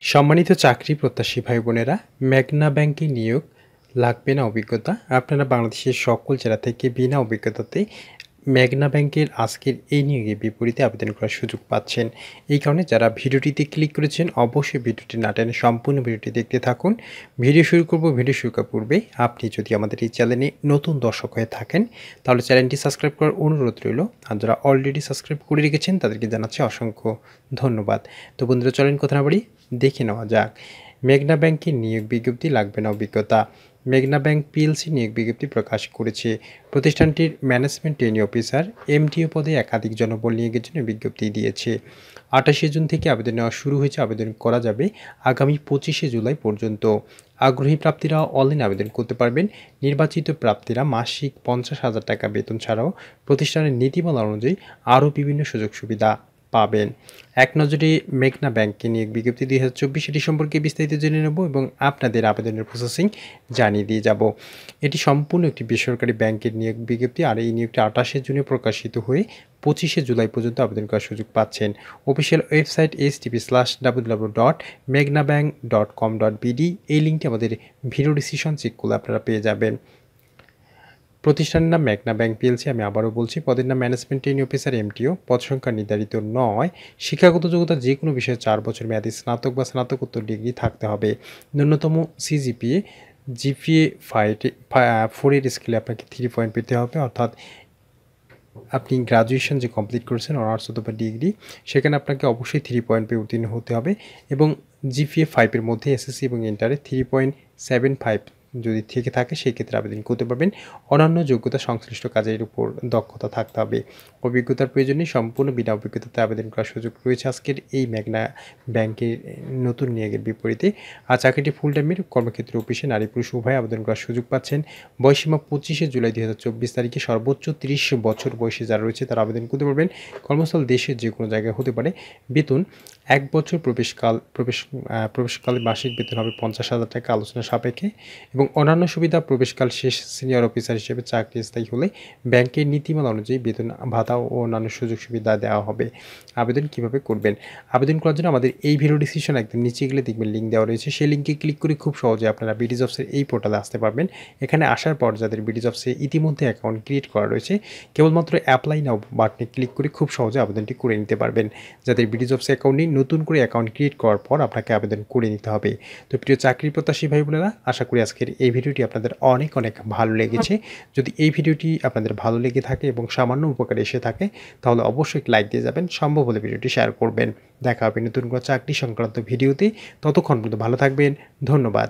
সম্মানিত চাকরি প্রত্যাশী ভাই বোনেরা, মেঘনা ব্যাংকে নিয়োগ লাগবে না অভিজ্ঞতা। আপনারা বাংলাদেশের সকল জেলা থেকে বিনা অভিজ্ঞতাতে মেঘনা ব্যাংকের আজকের এই নিয়োগের বিপরীতে আবেদন করার সুযোগ পাচ্ছেন। এই কারণে যারা ভিডিওটিতে ক্লিক করেছেন অবশ্যই ভিডিওটি না টেনে সম্পূর্ণ ভিডিওটি দেখতে থাকুন। ভিডিও শুরু করব। ভিডিও শুরু করার পূর্বে আপনি যদি আমাদের এই চ্যানেলে নতুন দর্শক হয়ে থাকেন তাহলে চ্যানেলটি সাবস্ক্রাইব করার অনুরোধ রইল। আর যারা অলরেডি সাবস্ক্রাইব করে রেখেছেন তাদেরকে জানাচ্ছি অসংখ্য ধন্যবাদ। তো বন্ধুরা, চলেন কথা না বাড়ি দেখে নেওয়া যাক। মেঘনা ব্যাংকের নিয়োগ বিজ্ঞপ্তি লাগবে না অভিজ্ঞতা। মেঘনা ব্যাংক পিএলসি নিয়োগ বিজ্ঞপ্তি প্রকাশ করেছে। প্রতিষ্ঠানটির ম্যানেজমেন্ট ট্রেনি অফিসার এমটিও পদে একাধিক জনবল নিয়োগের জন্য বিজ্ঞপ্তি দিয়েছে। 28শে জুন থেকে আবেদন নেওয়া শুরু হয়েছে। আবেদন করা যাবে আগামী 25শে জুলাই পর্যন্ত। আগ্রহী প্রার্থীরা অনলাইন আবেদন করতে পারবেন। নির্বাচিত প্রার্থীরা মাসিক 50,000 টাকা বেতন ছাড়াও প্রতিষ্ঠানের নীতিমালা অনুযায়ী আরও বিভিন্ন সুযোগ সুবিধা পাবেন। এক নজরে মেঘনা ব্যাংকে নিয়োগ বিজ্ঞপ্তি 2024 এটি সম্পর্কে বিস্তারিত জেনে নেব এবং আপনাদের আবেদনের প্রসেসিং জানিয়ে দিয়ে যাব। এটি সম্পূর্ণ একটি বেসরকারি ব্যাংকের নিয়োগ বিজ্ঞপ্তি, আর এই নিয়োগটি 28শে জুনে প্রকাশিত হয়ে 25শে জুলাই পর্যন্ত আবেদন করার সুযোগ পাচ্ছেন। অফিসিয়াল ওয়েবসাইট http://www.megnabank.com.bd, এই লিঙ্কটি আমাদের ভিডিও ডিসক্রিপশন চেক করলে আপনারা পেয়ে যাবেন। প্রতিষ্ঠানের নাম মেঘনা ব্যাংক পিএলসি। আমি আবারও বলছি, পদের নাম ম্যানেজমেন্ট ট্রেনি অফিসার এমটিও। পদ সংখ্যা নির্ধারিত নয়। শিক্ষাগত যোগ্যতা যে কোনো বিষয়ে 4 বছর মেয়াদী স্নাতক বা স্নাতকোত্তর ডিগ্রি থাকতে হবে। ন্যূনতম সিজিপিএ জিপিএ 4 এর স্কেলে আপনাকে 3 পয়েন্ট পেতে হবে, অর্থাৎ আপনি গ্রাজুয়েশন যে কমপ্লিট করেছেন অনার্স অথবা ডিগ্রি, সেখানে আপনাকে অবশ্যই 3 পয়েন্ট পেয়ে উত্তীর্ণ হতে হবে এবং জিপিএ 5 এর মধ্যে এসএসসি এবং ইন্টারে 3.75 যদি থেকে থাকে সেই ক্ষেত্রে আবেদন করতে পারবেন। অন্যান্য যোগ্যতা সংশ্লিষ্ট কাজের উপর দক্ষতা থাকতে হবে। অভিজ্ঞতার প্রয়োজনে সম্পূর্ণ বিনা অভিজ্ঞতাতে আবেদন করার সুযোগ রয়েছে আজকের এই মেঘনা ব্যাংকের নতুন নিয়োগের বিপরীতে। আর চাকরিটি ফুল টাইমের কর্মক্ষেত্র অফিসে নারী পুরুষ উভয় আবেদন করার সুযোগ পাচ্ছেন। বয়সীমা 25শে জুলাই 2024 তারিখে সর্বোচ্চ 30 বছর বয়সী যারা রয়েছে তারা আবেদন করতে পারবেন। কর্মস্থল দেশের যে কোনো জায়গায় হতে পারে। বেতন 1 বছর প্রবেশকালে মাসিক বেতন হবে 50,000 টাকা আলোচনা সাপেক্ষে এবং অন্যান্য সুবিধা প্রবেশকাল শেষ সিনিয়র অফিসার হিসেবে চাকরি স্থায়ী হলে ব্যাংকের নীতিমালা অনুযায়ী বেতন ভাতা ও অন্যান্য সুযোগ সুবিধা দেওয়া হবে। আবেদন কিভাবে করবেন? আবেদন করার জন্য আমাদের এই ভিডিও ডিসক্রিপশন একদম নিচে গেলে দেখবেন লিঙ্ক দেওয়া রয়েছে। সেই লিঙ্কে ক্লিক করে খুব সহজে আপনারা বিডি জবসের এই পোর্টালে আসতে পারবেন। এখানে আসার পর যাদের বিডি জবসে ইতিমধ্যে অ্যাকাউন্ট ক্রিয়েট করা রয়েছে কেবলমাত্র অ্যাপ্লাই নাও বাটনে ক্লিক করে খুব সহজে আবেদনটি করে নিতে পারবেন। যাদের বিডি জবসে অ্যাকাউন্ট নেই, নতুন করে অ্যাকাউন্ট ক্রিয়েট করার পর আপনাকে আবেদন করে নিতে হবে। তো প্রিয় চাকরি প্রত্যাশী ভাই বোনেরা, আশা করি আজকের এই ভিডিওটি আপনাদের অনেক ভালো লেগেছে। যদি এই ভিডিওটি আপনাদের ভালো লেগে থাকে এবং সামান্য উপকারে এসে থাকে তাহলে অবশ্যই লাইক দিয়ে যাবেন। সম্ভব হলে ভিডিওটি শেয়ার করবেন। দেখা হবে নতুন কোনো চাকরি সংক্রান্ত ভিডিওতে। ততক্ষণ পর্যন্ত ভালো থাকবেন। ধন্যবাদ।